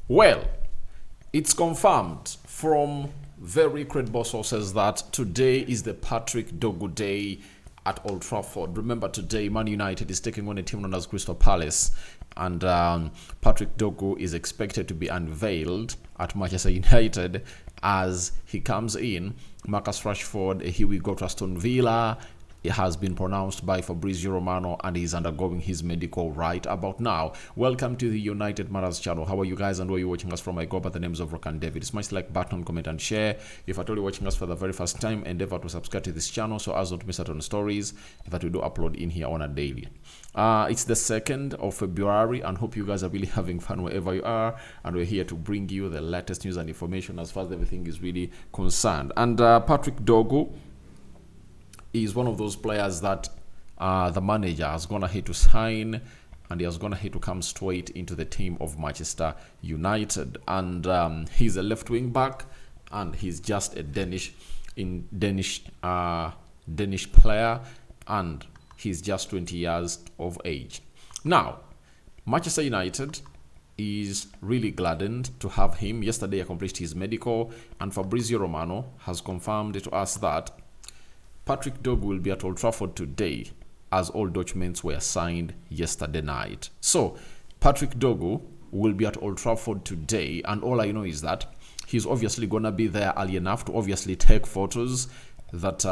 Well, it's confirmed from very credible sources that today is the Patrick Dorgu day at Old Trafford. Remember, today Man United is taking on a team known as Crystal Palace, and Patrick Dorgu is expected to be unveiled at Manchester United as he comes in. Marcus Rashford, here we go to Aston Villa. It has been pronounced by Fabrizio Romano and he's undergoing his medical right about now. Welcome to the United Matters channel. How are you guys and where are you watching us from? I go by the names of Rock and David. It's my like button, comment and share. If you're totally watching us for the very first time, endeavor to subscribe to this channel so as not to miss out on stories that we do upload in here on a daily. It's the 2nd of February and hope you guys are really having fun wherever you are, and we're here to bring you the latest news and information as far as everything is really concerned. And Patrick Dorgu is one of those players that the manager has gone ahead to sign, and he has gone ahead to come straight into the team of Manchester United. And he's a left wing back, and he's just a Danish player, and he's just 20 years of age. Now, Manchester United is really gladdened to have him. Yesterday, he accomplished his medical, and Fabrizio Romano has confirmed to us that Patrick Dorgu will be at Old Trafford today, as all documents were signed yesterday night. So, Patrick Dorgu will be at Old Trafford today, and all I know is that he's obviously going to be there early enough to obviously take photos that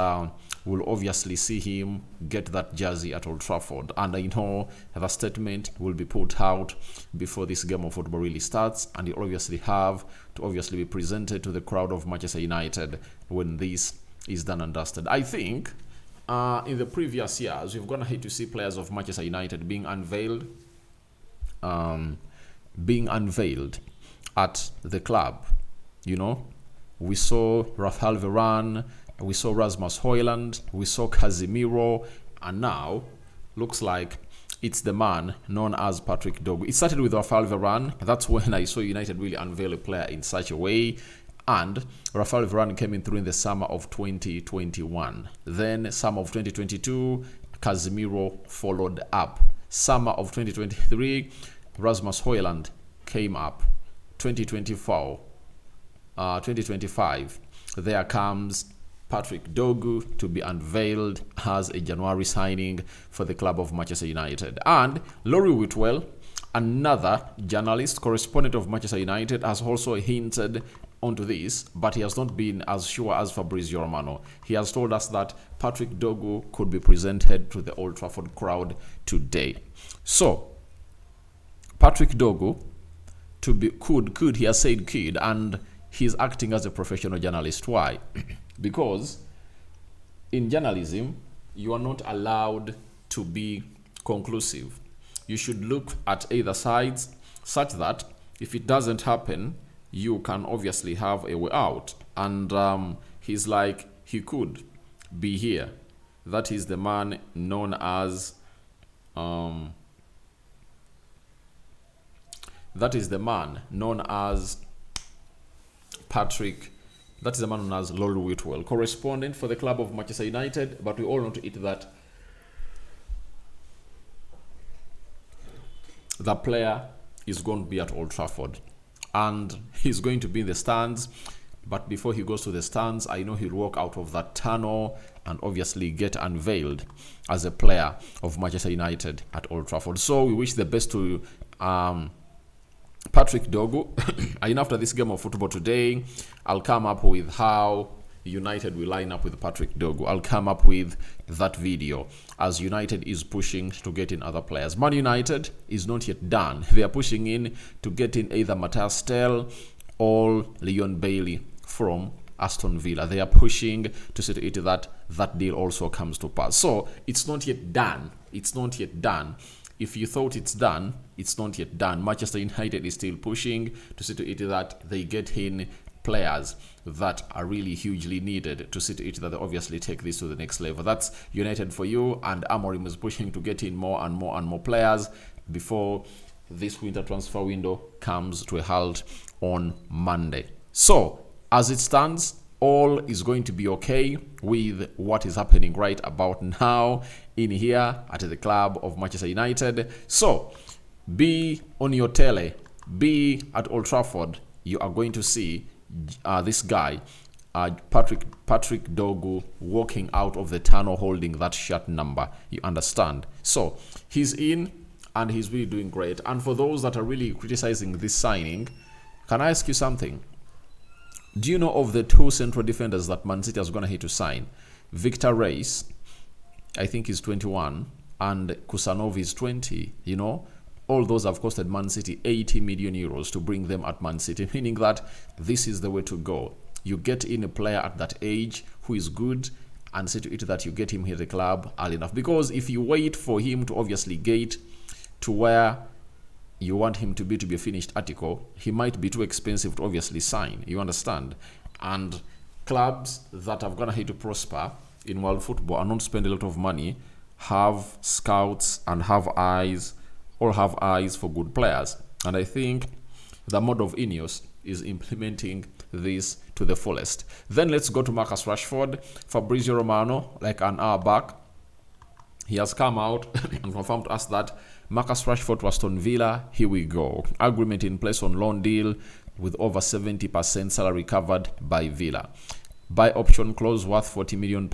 will obviously see him get that jersey at Old Trafford. And I know the statement will be put out before this game of football really starts, and you obviously have to obviously be presented to the crowd of Manchester United when this is done and dusted. I think in the previous years we've gone ahead to see players of Manchester United being unveiled at the club. You know, we saw Rafael Varane, we saw Rasmus Højlund, we saw Casemiro, and now looks like it's the man known as Patrick Dorgu. It started with Rafael Varane. That's when I saw United really unveil a player in such a way. And Rafael Varane came in through in the summer of 2021. Then summer of 2022, Casemiro followed up. Summer of 2023, Rasmus Højlund came up. 2024, 2025, there comes Patrick Dorgu to be unveiled as a January signing for the club of Manchester United. And Laurie Whitwell, another journalist, correspondent of Manchester United, has also hinted onto this, but he has not been as sure as Fabrizio Romano. He has told us that Patrick Dorgu could be presented to the Old Trafford crowd today. So, Patrick Dorgu could, he has said could, and he's acting as a professional journalist. Why? Because in journalism, you are not allowed to be conclusive. You should look at either sides such that if it doesn't happen, you can obviously have a way out. And he's like, he could be here. That is the man known as Patrick. That is the man known as Laurie Whitwell, correspondent for the club of Manchester United. But we all know to it that the player is going to be at Old Trafford. And he's going to be in the stands, but before he goes to the stands, I know he'll walk out of that tunnel and obviously get unveiled as a player of Manchester United at Old Trafford. So we wish the best to Patrick Dorgu. And after this game of football today, I'll come up with how United will line up with Patrick Dorgu. I'll come up with that video as United is pushing to get in other players. Man United is not yet done. They are pushing in to get in either Matthias Tel or Leon Bailey from Aston Villa. They are pushing to see to it that that deal also comes to pass. So it's not yet done. It's not yet done. If you thought it's done, it's not yet done. Manchester United is still pushing to see to it that they get in players that are really hugely needed to see to it that they obviously take this to the next level. That's United for you, and Amorim is pushing to get in more and more and more players before this winter transfer window comes to a halt on Monday. So, as it stands, all is going to be okay with what is happening right about now in here at the club of Manchester United. So, be on your tele be at Old Trafford, you are going to see this guy, Patrick Dorgu, walking out of the tunnel holding that shirt number. You understand? So he's in and he's really doing great. And for those that are really criticizing this signing, can I ask you something? Do you know of the two central defenders that Man City is going to hit to sign? Victor Reis, I think he's 21, and Kusanov is 20. You know, all those have costed Man City 80 million euros to bring them at Man City, meaning that this is the way to go. You get in a player at that age who is good, and see to it that you get him here at the club early enough. Because if you wait for him to obviously get to where you want him to be a finished article, he might be too expensive to obviously sign. You understand? And clubs that have gonna hate to prosper in world football and not spend a lot of money have scouts and have eyes for good players. And I think the mod of Ineos is implementing this to the fullest. Then let's go to Marcus Rashford. Fabrizio Romano, like an hour back, he has come out and confirmed to us that Marcus Rashford to Aston Villa, here we go. Agreement in place on loan deal with over 70% salary covered by Villa. Buy option clause worth £40 million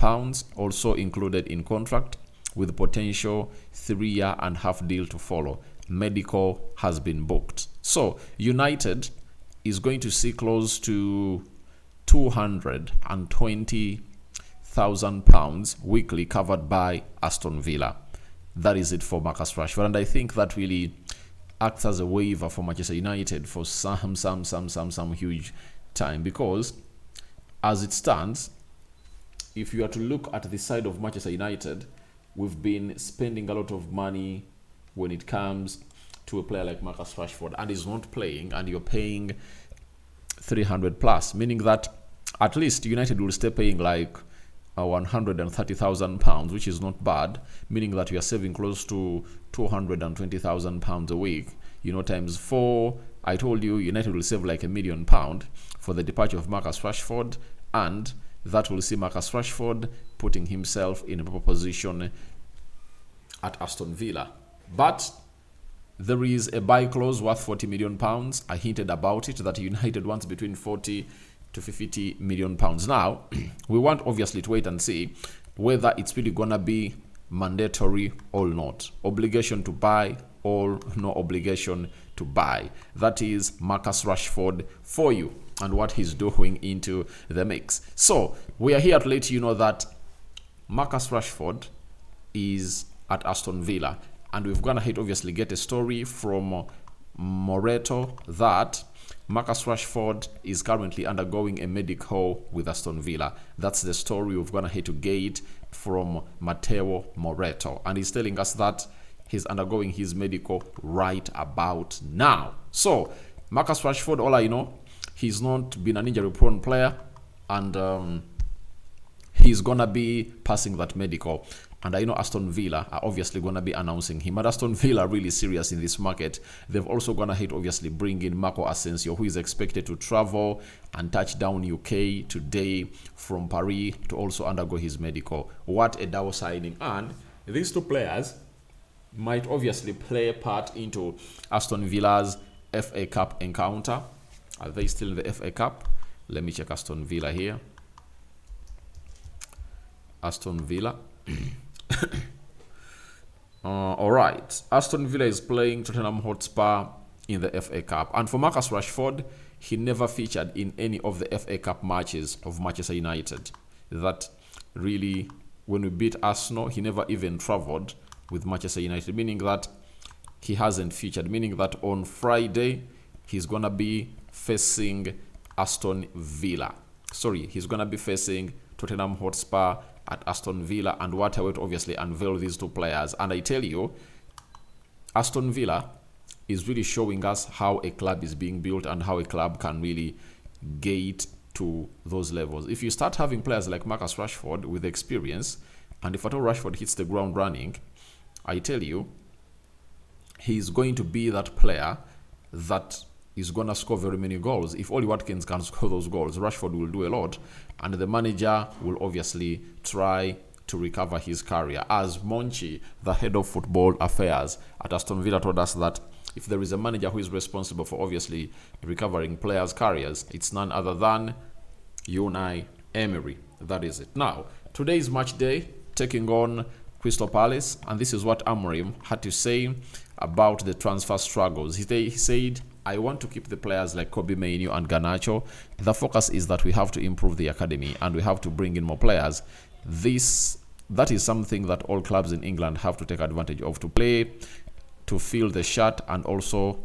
also included in contract with potential 3.5-year deal to follow. Medical has been booked. So United is going to see close to £220,000 weekly covered by Aston Villa. That is it for Marcus Rashford, and I think that really acts as a waiver for Manchester United for some huge time, because as it stands, if you are to look at the side of Manchester United, we've been spending a lot of money when it comes to a player like Marcus Rashford, and he's not playing, and you're paying 300 plus, meaning that at least United will stay paying like £130,000, which is not bad, meaning that you are saving close to £220,000 a week. You know, times 4, I told you United will save like £1 million for the departure of Marcus Rashford, and that will see Marcus Rashford putting himself in a proper position at Aston Villa. But there is a buy clause worth £40 million. I hinted about it, that United wants between 40 to 50 million pounds. Now, we want obviously to wait and see whether it's really gonna be mandatory or not. Obligation to buy or no obligation to buy. That is Marcus Rashford for you and what he's doing into the mix. So we are here to let you know that Marcus Rashford is at Aston Villa, and we've gonna obviously get a story from Moreto that Marcus Rashford is currently undergoing a medical with Aston Villa. That's the story we've gonna to get from Matteo Moreto, and he's telling us that he's undergoing his medical right about now. So Marcus Rashford, all I know, he's not been an injury-prone player, and he's gonna be passing that medical. And I know Aston Villa are obviously going to be announcing him. And Aston Villa are really serious in this market. They've also going to obviously bring in Marco Asensio, who is expected to travel and touch down UK today from Paris to also undergo his medical. What a Dow signing. And these two players might obviously play a part into Aston Villa's FA Cup encounter. Are they still in the FA Cup? Let me check Aston Villa here. Aston Villa. All right, Aston Villa is playing Tottenham Hotspur in the FA Cup, and for Marcus Rashford, he never featured in any of the FA Cup matches of Manchester United. That really, when we beat Arsenal, he never even travelled with Manchester United, meaning that he hasn't featured, meaning that on Friday he's gonna be facing Aston Villa. He's gonna be facing Tottenham Hotspur at Aston Villa, and what I would obviously unveil these two players. And I tell you, Aston Villa is really showing us how a club is being built and how a club can really get to those levels. If you start having players like Marcus Rashford with experience, and if at all Rashford hits the ground running, I tell you, he's going to be that player that is going to score very many goals. If Oli Watkins can score those goals, Rashford will do a lot, and the manager will obviously try to recover his career. As Monchi, the head of football affairs at Aston Villa, told us that if there is a manager who is responsible for obviously recovering players' careers, it's none other than Unai Emery. That is it. Now, today is match day, taking on Crystal Palace, and this is what Amorim had to say about the transfer struggles. He said, I want to keep the players like Kobe Mainoo and Garnacho. The focus is that we have to improve the academy and we have to bring in more players. That is something that all clubs in England have to take advantage of, to play, to fill the shirt, and also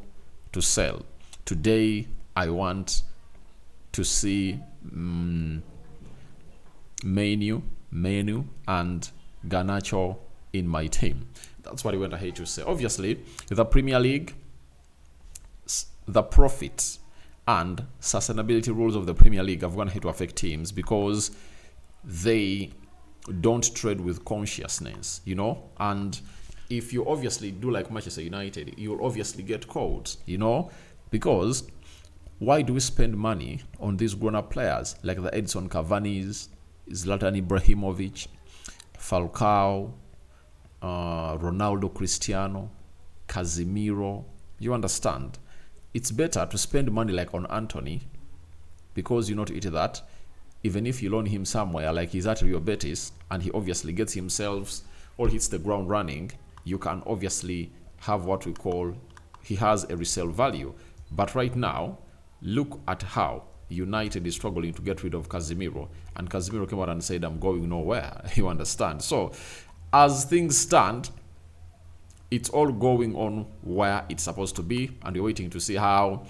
to sell. Today, I want to see Mainoo and Garnacho in my team. That's what he went ahead to say. Obviously, the Premier League, the profit and sustainability rules of the Premier League have gone ahead to affect teams because they don't trade with consciousness, you know. And if you obviously do like Manchester United, you'll obviously get caught, you know, because why do we spend money on these grown-up players like the Edson Cavani's, Zlatan Ibrahimovic, Falcao, Ronaldo, Cristiano, Casemiro? You understand? It's better to spend money like on Anthony, because you know to eat that. Even if you loan him somewhere like he's at Real Betis and he obviously gets himself or hits the ground running, you can obviously have what we call, he has a resale value. But right now, look at how United is struggling to get rid of Casemiro, and Casemiro came out and said, I'm going nowhere. You understand? So as things stand, it's all going on where it's supposed to be, and we're waiting to see how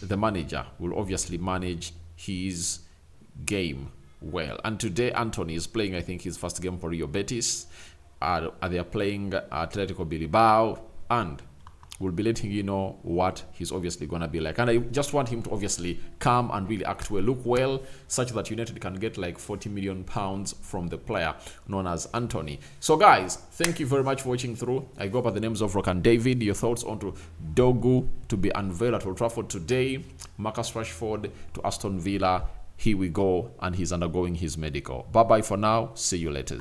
the manager will obviously manage his game well. And today Anthony is playing, I think, his first game for Real Betis. They are playing Atletico Bilbao, and we'll be letting you know what he's obviously going to be like. And I just want him to obviously come and really act well, look well, such that United can get like £40 million from the player known as Anthony. So guys, thank you very much for watching through. I go by the names of Rock and David. Your thoughts on to Dorgu to be unveiled at Old Trafford today, Marcus Rashford to Aston Villa. Here we go, and he's undergoing his medical. Bye bye for now. See you later.